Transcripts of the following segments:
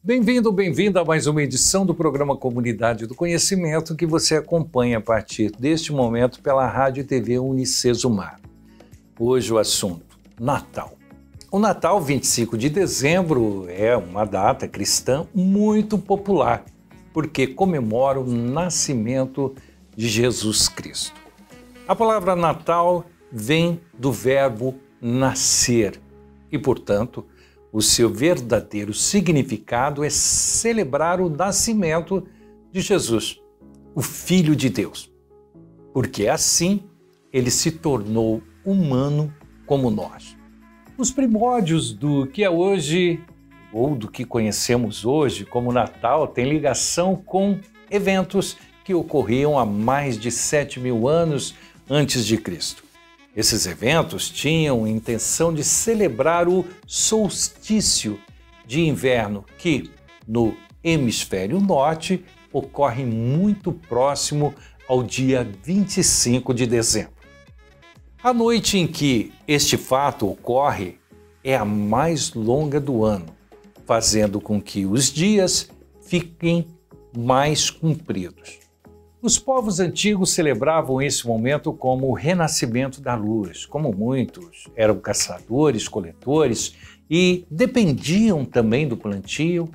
Bem-vindo, bem-vinda a mais uma edição do programa Comunidade do Conhecimento que você acompanha a partir deste momento pela Rádio e TV Unicesumar. Hoje o assunto, Natal. O Natal, 25 de dezembro, é uma data cristã muito popular, porque comemora o nascimento de Jesus Cristo. A palavra Natal vem do verbo nascer e, portanto, o seu verdadeiro significado é celebrar o nascimento de Jesus, o Filho de Deus, porque assim ele se tornou humano como nós. Os primórdios do que é hoje, ou do que conhecemos hoje como Natal, têm ligação com eventos que ocorriam há mais de 7.000 anos antes de Cristo. Esses eventos tinham a intenção de celebrar o solstício de inverno, que, no hemisfério norte, ocorre muito próximo ao dia 25 de dezembro. A noite em que este fato ocorre é a mais longa do ano, fazendo com que os dias fiquem mais compridos. Os povos antigos celebravam esse momento como o renascimento da luz. Como muitos eram caçadores, coletores e dependiam também do plantio,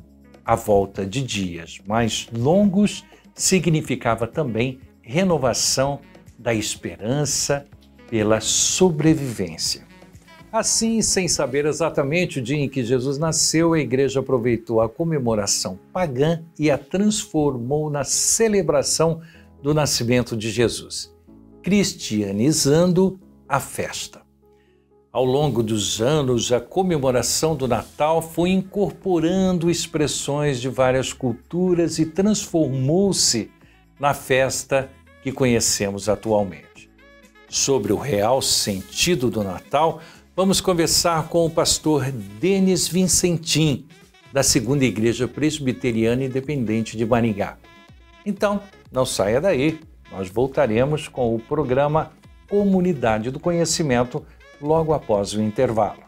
a volta de dias mais longos significava também renovação da esperança pela sobrevivência. Assim, sem saber exatamente o dia em que Jesus nasceu, a igreja aproveitou a comemoração pagã e a transformou na celebração do nascimento de Jesus, cristianizando a festa. Ao longo dos anos, a comemoração do Natal foi incorporando expressões de várias culturas e transformou-se na festa que conhecemos atualmente. Sobre o real sentido do Natal, vamos conversar com o pastor Denis Vicentim, da Segunda Igreja Presbiteriana Independente de Maringá. Então, não saia daí, nós voltaremos com o programa Comunidade do Conhecimento logo após o intervalo.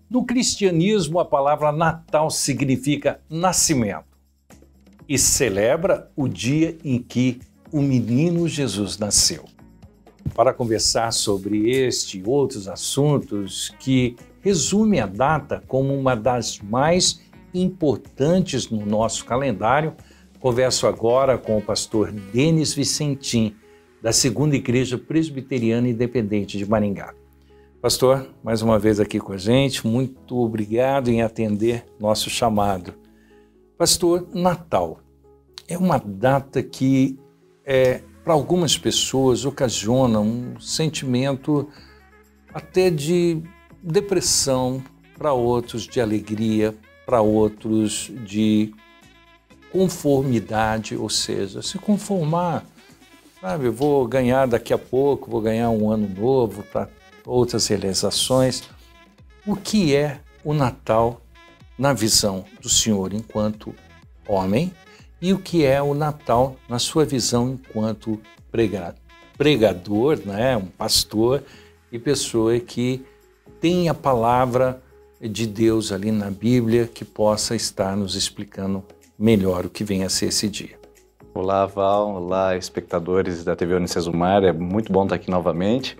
No cristianismo, a palavra Natal significa nascimento e celebra o dia em que o menino Jesus nasceu. Para conversar sobre este e outros assuntos que resumem a data como uma das mais importantes no nosso calendário, converso agora com o pastor Denis Vicentim, da Segunda Igreja Presbiteriana Independente de Maringá. Pastor, mais uma vez aqui com a gente, muito obrigado em atender nosso chamado. Pastor, Natal é uma data que, para algumas pessoas, ocasiona um sentimento até de depressão, para outros de alegria, para outros de conformidade, ou seja, se conformar, sabe, eu vou ganhar daqui a pouco, vou ganhar um ano novo, para outras realizações. O que é o Natal na visão do Senhor enquanto homem e o que é o Natal na sua visão enquanto pregador, né? Um pastor e pessoa que tem a palavra de Deus ali na Bíblia que possa estar nos explicando melhor o que vem a ser esse dia. Olá, Val, olá, espectadores da TV Unicesumar, é muito bom estar aqui novamente.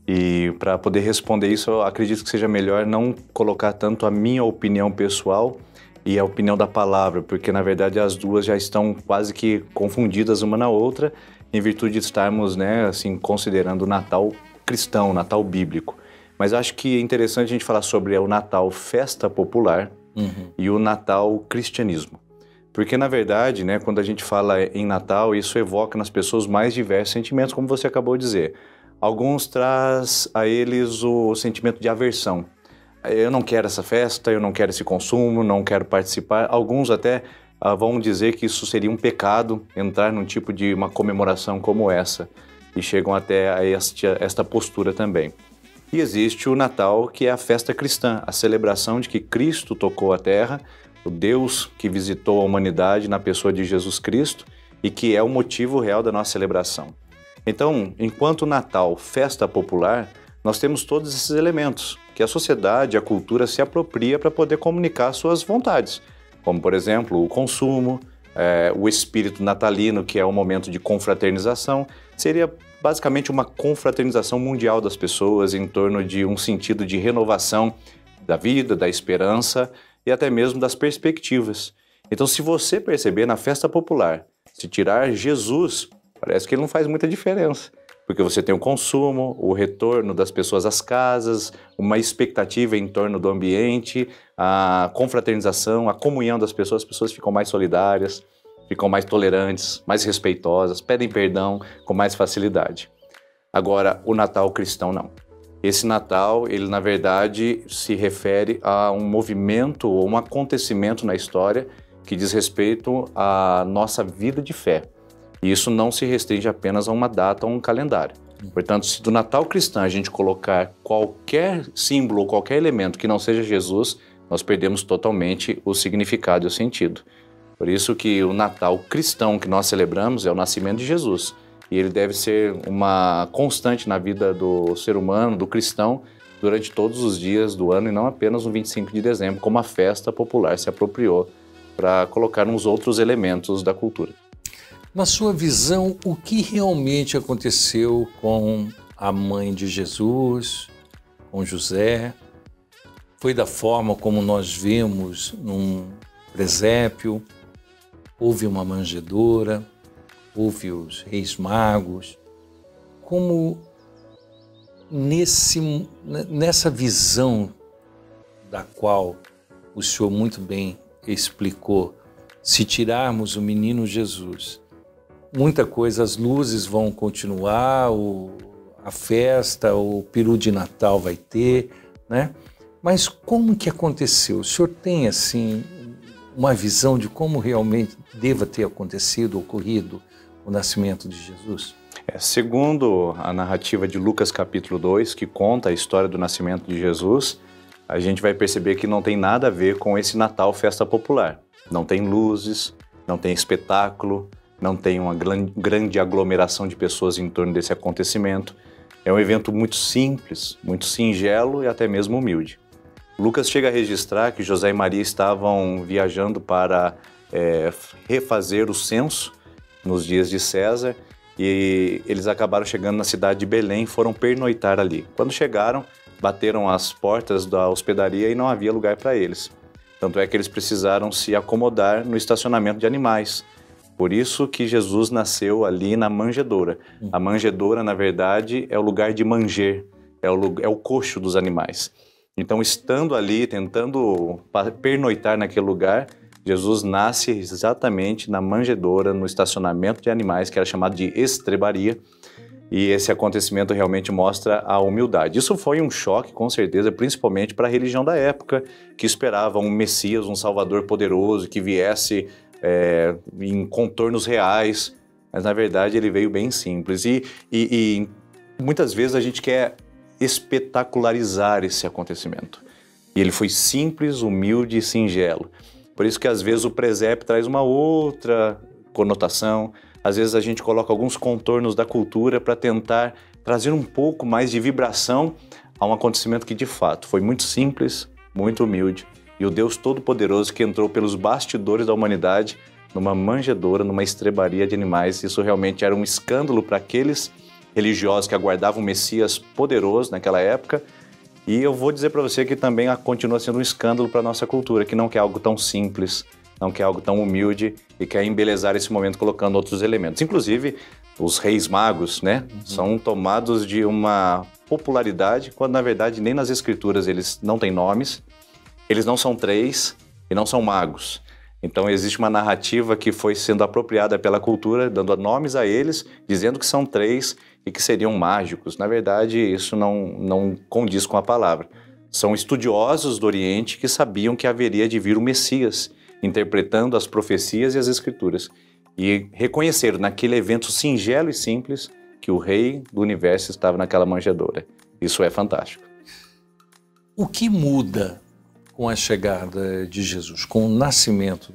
E para poder responder isso, eu acredito que seja melhor não colocar tanto a minha opinião pessoal e a opinião da palavra, porque na verdade as duas já estão quase que confundidas uma na outra, em virtude de estarmos, assim, considerando o Natal cristão, o Natal bíblico. Mas acho que é interessante a gente falar sobre o Natal festa popular e o Natal cristianismo. Porque na verdade, quando a gente fala em Natal, isso evoca nas pessoas mais diversos sentimentos, como você acabou de dizer. Alguns traz a eles o sentimento de aversão. eu não quero essa festa, eu não quero esse consumo, não quero participar. Alguns até vão dizer que isso seria um pecado, entrar num tipo de uma comemoração como essa, e chegam até a esta postura também. E existe o Natal, que é a festa cristã, a celebração de que Cristo tocou a terra, o Deus que visitou a humanidade na pessoa de Jesus Cristo, e que é o motivo real da nossa celebração. Então, enquanto Natal, festa popular, nós temos todos esses elementos que a sociedade, a cultura se apropria para poder comunicar suas vontades, como, por exemplo, o consumo, o espírito natalino, que é um momento de confraternização, seria basicamente uma confraternização mundial das pessoas em torno de um sentido de renovação da vida, da esperança e até mesmo das perspectivas. Então, se você perceber na festa popular, se tirar Jesus, parece que ele não faz muita diferença, porque você tem o consumo, o retorno das pessoas às casas, uma expectativa em torno do ambiente, a confraternização, a comunhão das pessoas, as pessoas ficam mais solidárias, ficam mais tolerantes, mais respeitosas, pedem perdão com mais facilidade. Agora, o Natal cristão não. Esse Natal, ele na verdade se refere a um movimento ou um acontecimento na história que diz respeito à nossa vida de fé. E isso não se restringe apenas a uma data ou um calendário. Portanto, se do Natal cristão a gente colocar qualquer símbolo ou qualquer elemento que não seja Jesus, nós perdemos totalmente o significado e o sentido. Por isso que o Natal cristão que nós celebramos é o nascimento de Jesus. E ele deve ser uma constante na vida do ser humano, do cristão, durante todos os dias do ano e não apenas no 25 de dezembro, como a festa popular se apropriou para colocar uns outros elementos da cultura. Na sua visão, o que realmente aconteceu com a mãe de Jesus, com José? Foi da forma como nós vemos num presépio? Houve uma manjedoura? Houve os reis magos? Como nessa visão da qual o senhor muito bem explicou, se tirarmos o menino Jesus, muita coisa, as luzes vão continuar, a festa, o peru de Natal vai ter, né? Mas como que aconteceu? O senhor tem, assim, uma visão de como realmente deva ter acontecido, ocorrido o nascimento de Jesus? Segundo a narrativa de Lucas capítulo 2, que conta a história do nascimento de Jesus, a gente vai perceber que não tem nada a ver com esse Natal festa popular. Não tem luzes, não tem espetáculo, não tem uma grande aglomeração de pessoas em torno desse acontecimento. É um evento muito simples, muito singelo e até mesmo humilde. Lucas chega a registrar que José e Maria estavam viajando para refazer o censo nos dias de César e eles acabaram chegando na cidade de Belém e foram pernoitar ali. Quando chegaram, bateram as portas da hospedaria e não havia lugar para eles. Tanto é que eles precisaram se acomodar no estacionamento de animais. Por isso que Jesus nasceu ali na manjedoura. A manjedoura, na verdade, é o lugar de manger, é o coxo dos animais. Então, estando ali, tentando pernoitar naquele lugar, Jesus nasce exatamente na manjedoura, no estacionamento de animais, que era chamado de estrebaria, e esse acontecimento realmente mostra a humildade. Isso foi um choque, com certeza, principalmente para a religião da época, que esperava um Messias, um Salvador poderoso, que viesse em contornos reais, mas na verdade ele veio bem simples. E muitas vezes a gente quer espetacularizar esse acontecimento. E ele foi simples, humilde e singelo. Por isso que às vezes o presépio traz uma outra conotação, às vezes a gente coloca alguns contornos da cultura para tentar trazer um pouco mais de vibração a um acontecimento que de fato foi muito simples, muito humilde. E o Deus Todo-Poderoso que entrou pelos bastidores da humanidade numa manjedoura, numa estrebaria de animais. Isso realmente era um escândalo para aqueles religiosos que aguardavam um Messias poderoso naquela época. E eu vou dizer para você que também continua sendo um escândalo para a nossa cultura, que não quer algo tão simples, não quer algo tão humilde e quer embelezar esse momento colocando outros elementos. Inclusive, os reis magos, né, são tomados de uma popularidade, quando na verdade nem nas escrituras eles não têm nomes, eles não são três e não são magos. Então existe uma narrativa que foi sendo apropriada pela cultura, dando nomes a eles, dizendo que são três e que seriam mágicos. Na verdade, isso não condiz com a palavra. São estudiosos do Oriente que sabiam que haveria de vir o Messias, interpretando as profecias e as Escrituras. E reconheceram naquele evento singelo e simples que o Rei do Universo estava naquela manjedoura. Isso é fantástico. O que muda com a chegada de Jesus, com o nascimento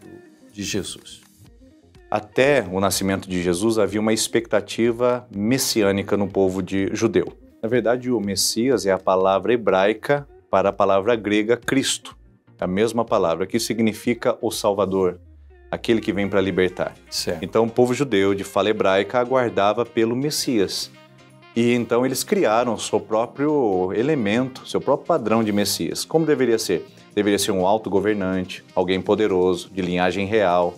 de Jesus? Até o nascimento de Jesus havia uma expectativa messiânica no povo judeu. Na verdade, o Messias é a palavra hebraica para a palavra grega Cristo. A mesma palavra que significa o Salvador, aquele que vem para libertar. Certo. Então o povo judeu de fala hebraica aguardava pelo Messias. E então eles criaram o seu próprio elemento, seu próprio padrão de Messias. Como deveria ser? Deveria ser um alto governante, alguém poderoso, de linhagem real.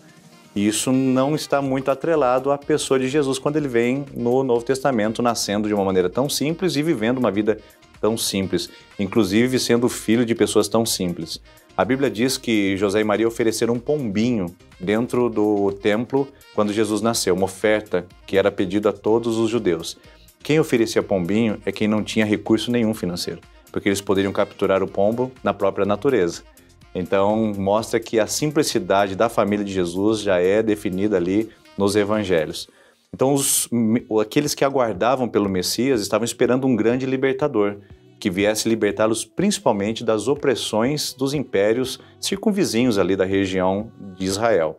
E isso não está muito atrelado à pessoa de Jesus quando ele vem no Novo Testamento, nascendo de uma maneira tão simples e vivendo uma vida tão simples, inclusive sendo filho de pessoas tão simples. A Bíblia diz que José e Maria ofereceram um pombinho dentro do templo quando Jesus nasceu, uma oferta que era pedida a todos os judeus. Quem oferecia pombinho é quem não tinha recurso nenhum financeiro, porque eles poderiam capturar o pombo na própria natureza. Então, mostra que a simplicidade da família de Jesus já é definida ali nos evangelhos. Então, aqueles que aguardavam pelo Messias estavam esperando um grande libertador, que viesse libertá-los principalmente das opressões dos impérios circunvizinhos ali da região de Israel.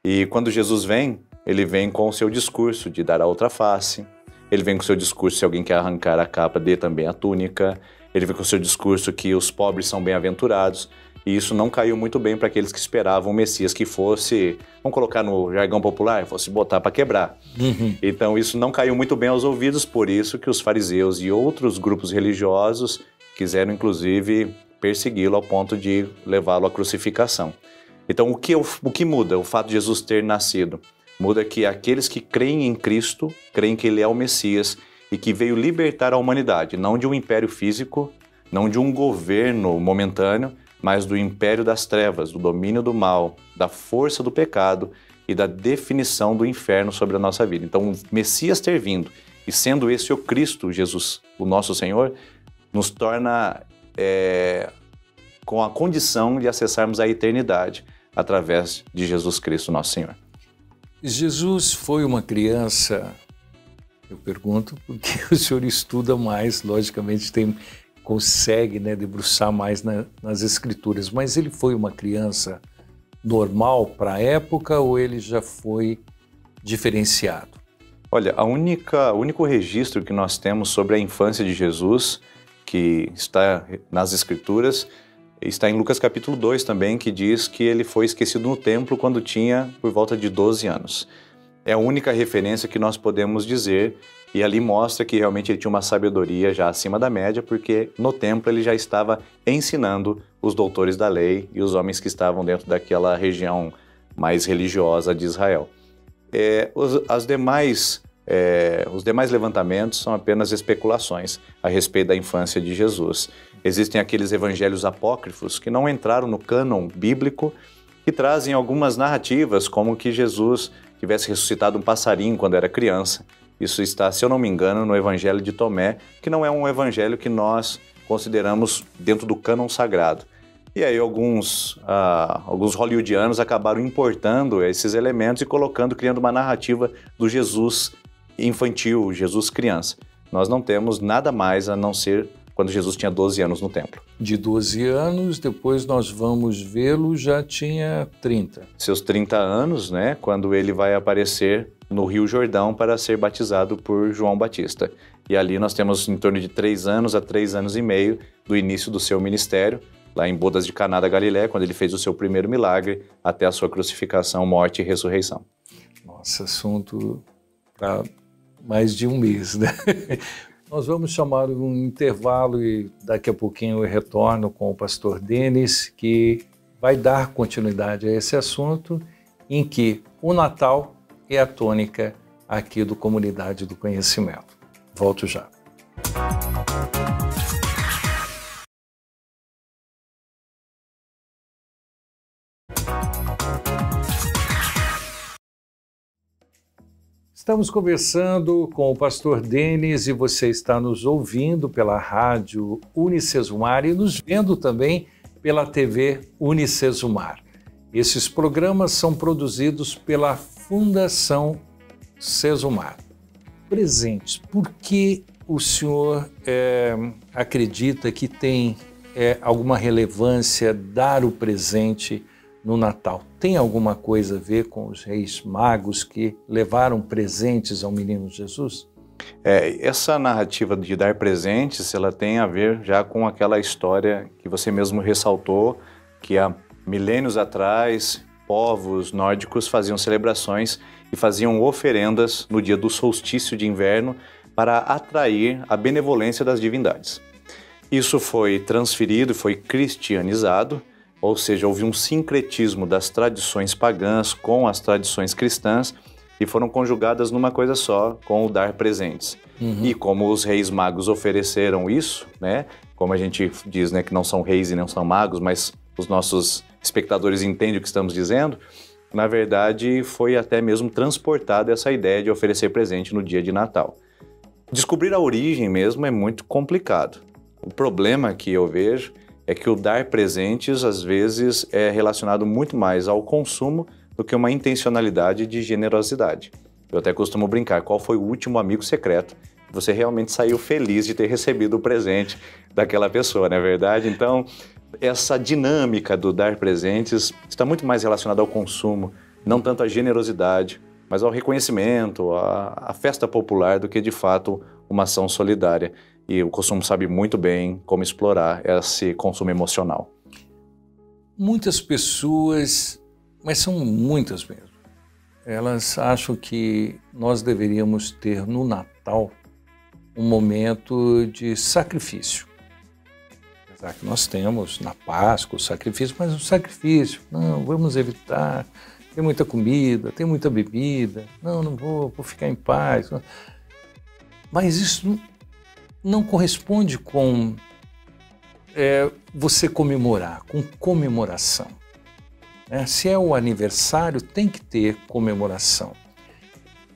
E quando Jesus vem, ele vem com o seu discurso de dar a outra face. Ele vem com o seu discurso, se alguém quer arrancar a capa, dê também a túnica. Ele vem com o seu discurso que os pobres são bem-aventurados. E isso não caiu muito bem para aqueles que esperavam o Messias que fosse, vamos colocar no jargão popular, fosse botar para quebrar. Então isso não caiu muito bem aos ouvidos, por isso que os fariseus e outros grupos religiosos quiseram inclusive persegui-lo ao ponto de levá-lo à crucificação. Então o que muda? O fato de Jesus ter nascido. Muda que aqueles que creem em Cristo, creem que Ele é o Messias e que veio libertar a humanidade, não de um império físico, não de um governo momentâneo, mas do império das trevas, do domínio do mal, da força do pecado e da definição do inferno sobre a nossa vida. Então, o Messias ter vindo e sendo esse o Cristo, Jesus, o nosso Senhor, nos torna com a condição de acessarmos a eternidade através de Jesus Cristo, nosso Senhor. Jesus foi uma criança, eu pergunto, porque o senhor estuda mais, logicamente consegue debruçar mais nas escrituras, mas ele foi uma criança normal para a época ou ele já foi diferenciado? Olha, o único registro que nós temos sobre a infância de Jesus, que está nas escrituras, está em Lucas capítulo 2 também, que diz que ele foi esquecido no templo quando tinha por volta de 12 anos. É a única referência que nós podemos dizer, e ali mostra que realmente ele tinha uma sabedoria já acima da média, porque no templo ele já estava ensinando os doutores da lei e os homens que estavam dentro daquela região mais religiosa de Israel. Os demais levantamentos são apenas especulações a respeito da infância de Jesus. Existem aqueles evangelhos apócrifos que não entraram no cânon bíblico, que trazem algumas narrativas, como que Jesus tivesse ressuscitado um passarinho quando era criança. Isso está, se eu não me engano, no Evangelho de Tomé, que não é um evangelho que nós consideramos dentro do cânon sagrado. E aí alguns hollywoodianos acabaram importando esses elementos e criando uma narrativa do Jesus infantil, Jesus criança. Nós não temos nada mais a não ser quando Jesus tinha 12 anos no templo. De 12 anos, depois nós vamos vê-lo, já tinha 30. Seus 30 anos, quando ele vai aparecer no Rio Jordão para ser batizado por João Batista. E ali nós temos em torno de 3 anos a 3 anos e meio do início do seu ministério, lá em Bodas de Caná da Galileia, quando ele fez o seu primeiro milagre, até a sua crucificação, morte e ressurreição. Nossa, assunto para mais de um mês, Nós vamos chamar um intervalo e daqui a pouquinho eu retorno com o pastor Denis, que vai dar continuidade a esse assunto, em que o Natal é a tônica aqui do Comunidade do Conhecimento. Volto já. Estamos conversando com o pastor Denis e você está nos ouvindo pela rádio Unicesumar e nos vendo também pela TV Unicesumar. Esses programas são produzidos pela Fundação Cesumar. Presentes, por que o senhor acredita que tem alguma relevância dar o presente no Natal? Tem alguma coisa a ver com os reis magos que levaram presentes ao menino Jesus? Essa narrativa de dar presentes, ela tem a ver já com aquela história que você mesmo ressaltou, que há milênios atrás, povos nórdicos faziam celebrações e faziam oferendas no dia do solstício de inverno para atrair a benevolência das divindades. Isso foi transferido, foi cristianizado, ou seja, houve um sincretismo das tradições pagãs com as tradições cristãs e foram conjugadas numa coisa só, com o dar presentes. E como os reis magos ofereceram isso, né, como a gente diz, né, que não são reis e não são magos, mas os nossos espectadores entendem o que estamos dizendo, na verdade foi até mesmo transportada essa ideia de oferecer presente no dia de Natal. Descobrir a origem mesmo é muito complicado. O problema que eu vejo é que o dar presentes, às vezes, é relacionado muito mais ao consumo do que uma intencionalidade de generosidade. Eu até costumo brincar, qual foi o último amigo secreto que você realmente saiu feliz de ter recebido o presente daquela pessoa, não é verdade? Então, essa dinâmica do dar presentes está muito mais relacionada ao consumo, não tanto à generosidade, mas ao reconhecimento, à festa popular do que, de fato, uma ação solidária. E o consumo sabe muito bem como explorar esse consumo emocional. Muitas pessoas, mas são muitas mesmo, elas acham que nós deveríamos ter no Natal um momento de sacrifício. Apesar que nós temos na Páscoa o sacrifício, mas o sacrifício, não, vamos evitar, tem muita comida, tem muita bebida, não vou ficar em paz. Mas isso não corresponde com você comemorar, com comemoração. Se é o aniversário, tem que ter comemoração.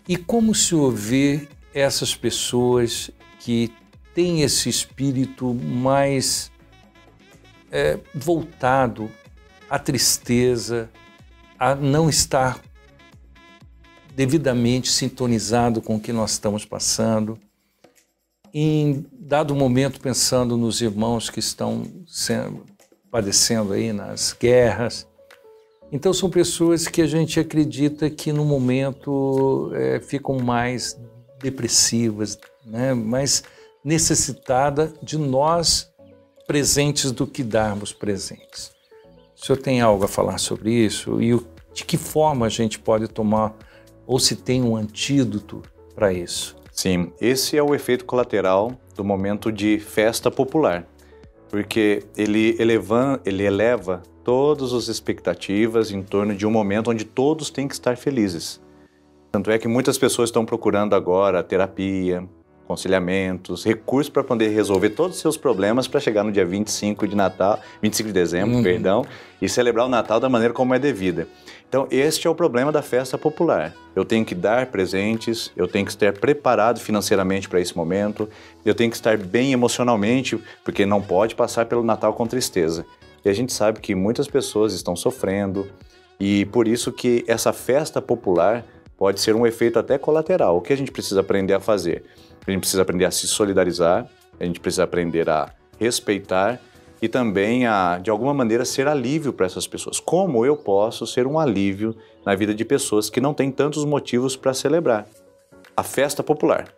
E como se vê essas pessoas que têm esse espírito mais voltado à tristeza, a não estar devidamente sintonizado com o que nós estamos passando, em dado momento pensando nos irmãos que estão padecendo aí nas guerras. Então são pessoas que a gente acredita que no momento ficam mais depressivas, né? Mais necessitada de nós presentes do que darmos presentes. O senhor tem algo a falar sobre isso? E de que forma a gente pode tomar, ou se tem um antídoto para isso? Sim, esse é o efeito colateral do momento de festa popular, porque ele eleva todas as expectativas em torno de um momento onde todos têm que estar felizes. Tanto é que muitas pessoas estão procurando agora terapia, aconselhamentos, recursos para poder resolver todos os seus problemas para chegar no dia 25 de dezembro, e celebrar o Natal da maneira como é devida. Então, este é o problema da festa popular. Eu tenho que dar presentes, eu tenho que estar preparado financeiramente para esse momento, eu tenho que estar bem emocionalmente, porque não pode passar pelo Natal com tristeza. E a gente sabe que muitas pessoas estão sofrendo, e por isso que essa festa popular pode ser um efeito até colateral. O que a gente precisa aprender a fazer? A gente precisa aprender a se solidarizar, a gente precisa aprender a respeitar e também a, de alguma maneira, ser alívio para essas pessoas. Como eu posso ser um alívio na vida de pessoas que não têm tantos motivos para celebrar? A festa popular.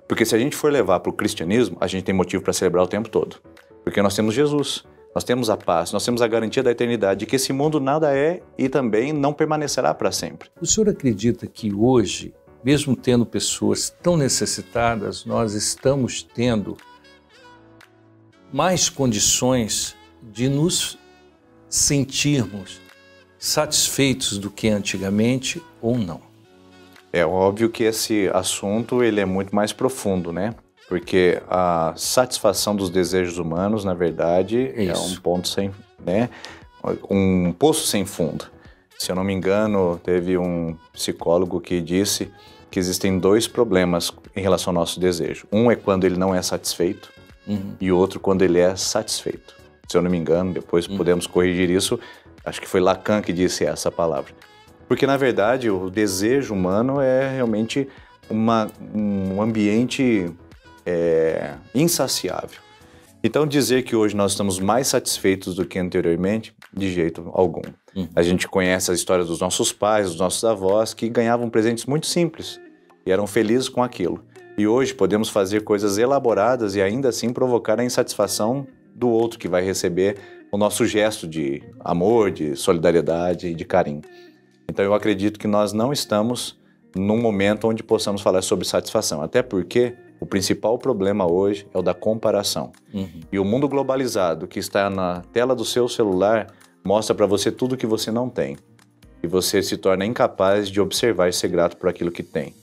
Porque se a gente for levar para o cristianismo, a gente tem motivo para celebrar o tempo todo. Porque nós temos Jesus, nós temos a paz, nós temos a garantia da eternidade, de que esse mundo nada é e também não permanecerá para sempre. O senhor acredita que hoje, mesmo tendo pessoas tão necessitadas, nós estamos tendo mais condições de nos sentirmos satisfeitos do que antigamente ou não? É óbvio que esse assunto ele é muito mais profundo, né? Porque a satisfação dos desejos humanos, na verdade, é um ponto sem, né? Um poço sem fundo. Se eu não me engano, teve um psicólogo que disse que existem dois problemas em relação ao nosso desejo. Um é quando ele não é satisfeito e outro quando ele é satisfeito. Se eu não me engano, depois podemos corrigir isso. Acho que foi Lacan que disse essa palavra. Porque, na verdade, o desejo humano é realmente um ambiente insaciável. Então, dizer que hoje nós estamos mais satisfeitos do que anteriormente, de jeito algum. A gente conhece a história dos nossos pais, dos nossos avós, que ganhavam presentes muito simples e eram felizes com aquilo. E hoje podemos fazer coisas elaboradas e ainda assim provocar a insatisfação do outro que vai receber o nosso gesto de amor, de solidariedade e de carinho. Então, eu acredito que nós não estamos num momento onde possamos falar sobre satisfação, até porque o principal problema hoje é o da comparação. E o mundo globalizado que está na tela do seu celular mostra para você tudo que você não tem. E você se torna incapaz de observar e ser grato por aquilo que tem.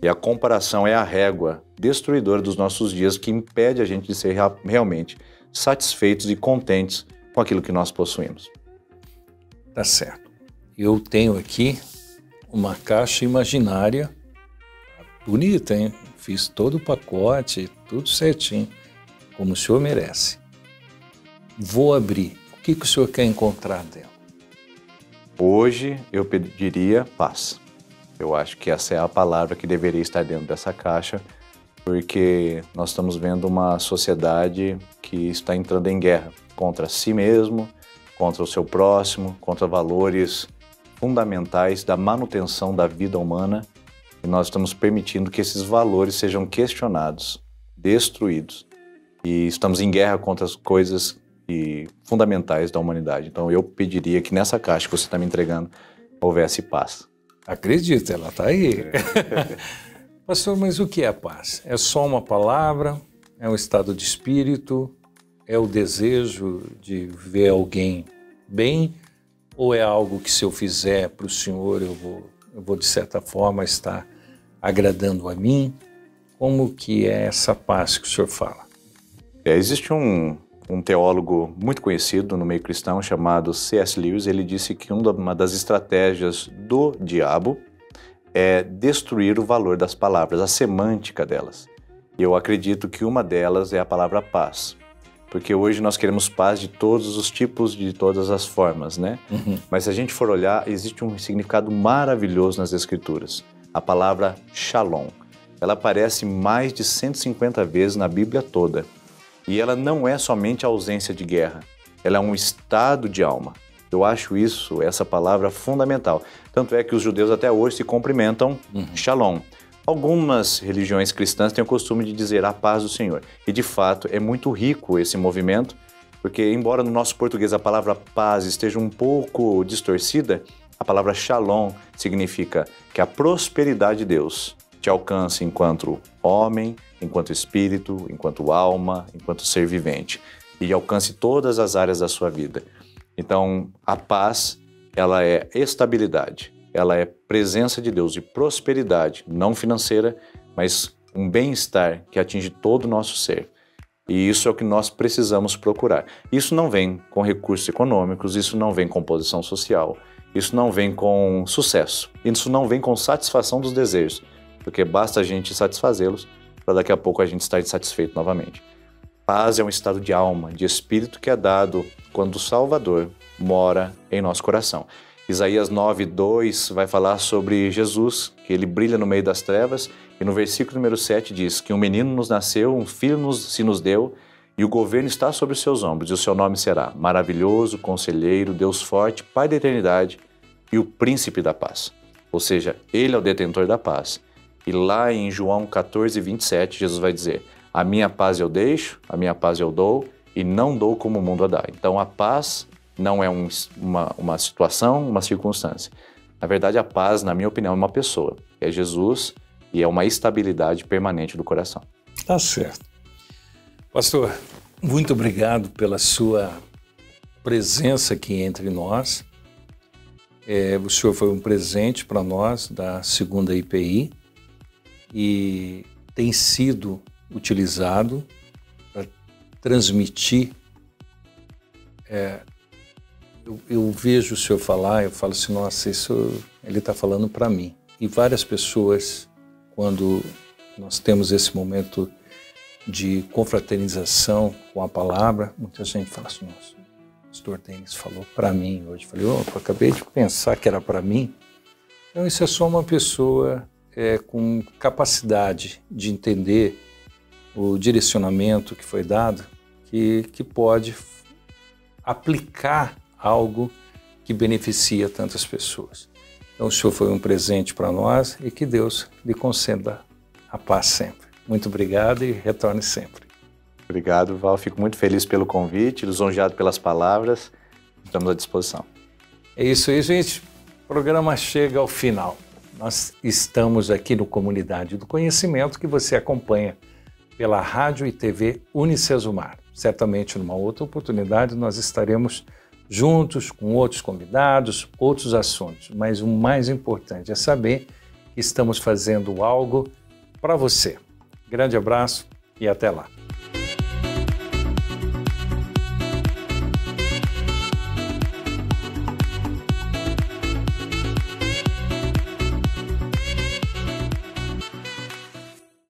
E a comparação é a régua destruidora dos nossos dias que impede a gente de ser realmente satisfeitos e contentes com aquilo que nós possuímos. Tá certo. Eu tenho aqui uma caixa imaginária bonita, hein? Fiz todo o pacote, tudo certinho, como o senhor merece. Vou abrir. O que o senhor quer encontrar dela? Hoje eu pediria paz. Eu acho que essa é a palavra que deveria estar dentro dessa caixa, porque nós estamos vendo uma sociedade que está entrando em guerra contra si mesmo, contra o seu próximo, contra valores fundamentais da manutenção da vida humana. E nós estamos permitindo que esses valores sejam questionados, destruídos. E estamos em guerra contra as coisas fundamentais da humanidade. Então eu pediria que nessa caixa que você está me entregando houvesse paz. Acredito, ela está aí. Pastor, mas o que é paz? É só uma palavra? É um estado de espírito? É o desejo de ver alguém bem? Ou é algo que se eu fizer para o Senhor eu vou de certa forma estar agradando a mim? Como que é essa paz que o senhor fala? Existe um teólogo muito conhecido no meio cristão chamado C.S. Lewis. Ele disse que uma das estratégias do diabo é destruir o valor das palavras, a semântica delas. E eu acredito que uma delas é a palavra paz. Porque hoje nós queremos paz de todos os tipos, de todas as formas, né? Mas se a gente for olhar, existe um significado maravilhoso nas Escrituras. A palavra shalom. Ela aparece mais de 150 vezes na Bíblia toda. E ela não é somente a ausência de guerra. Ela é um estado de alma. Eu acho essa palavra fundamental. Tanto é que os judeus até hoje se cumprimentam shalom. Algumas religiões cristãs têm o costume de dizer a paz do Senhor. E, de fato, é muito rico esse movimento, porque, embora no nosso português a palavra paz esteja um pouco distorcida, a palavra shalom significa que a prosperidade de Deus te alcance enquanto homem, enquanto espírito, enquanto alma, enquanto ser vivente, e alcance todas as áreas da sua vida. Então, a paz, ela é estabilidade. Ela é presença de Deus e prosperidade, não financeira, mas um bem-estar que atinge todo o nosso ser. E isso é o que nós precisamos procurar. Isso não vem com recursos econômicos, isso não vem com posição social, isso não vem com sucesso, isso não vem com satisfação dos desejos, porque basta a gente satisfazê-los para daqui a pouco a gente estar insatisfeito novamente. Paz é um estado de alma, de espírito que é dado quando o Salvador mora em nosso coração. Isaías 9:2 vai falar sobre Jesus, que ele brilha no meio das trevas, e no versículo número 7 diz que um menino nos nasceu, um filho se nos deu, e o governo está sobre os seus ombros, e o seu nome será Maravilhoso, Conselheiro, Deus Forte, Pai da Eternidade e o Príncipe da Paz. Ou seja, ele é o detentor da paz. E lá em João 14:27, Jesus vai dizer: a minha paz eu deixo, a minha paz eu dou, e não dou como o mundo a dá. Então a paz não é uma situação, uma circunstância. Na verdade, a paz, na minha opinião, é uma pessoa. É Jesus e é uma estabilidade permanente do coração. Tá certo. Pastor, muito obrigado pela sua presença aqui entre nós. O senhor foi um presente para nós da segunda IPI e tem sido utilizado para transmitir. Eu vejo o senhor falar, eu falo assim, nossa, isso ele está falando para mim. E várias pessoas quando nós temos esse momento de confraternização com a palavra, muita gente fala assim, nossa, o pastor Denis falou para mim hoje. Eu falei, opa, acabei de pensar que era para mim. Então isso é só uma pessoa com capacidade de entender o direcionamento que foi dado, que pode aplicar algo que beneficia tantas pessoas. Então o Senhor foi um presente para nós e que Deus lhe conceda a paz sempre. Muito obrigado e retorne sempre. Obrigado, Val. Fico muito feliz pelo convite, lisonjeado pelas palavras. Estamos à disposição. É isso aí, gente. O programa chega ao final. Nós estamos aqui no Comunidade do Conhecimento, que você acompanha pela Rádio e TV Unicesumar. Certamente, numa outra oportunidade, nós estaremos juntos com outros convidados, outros assuntos. Mas o mais importante é saber que estamos fazendo algo para você. Grande abraço e até lá.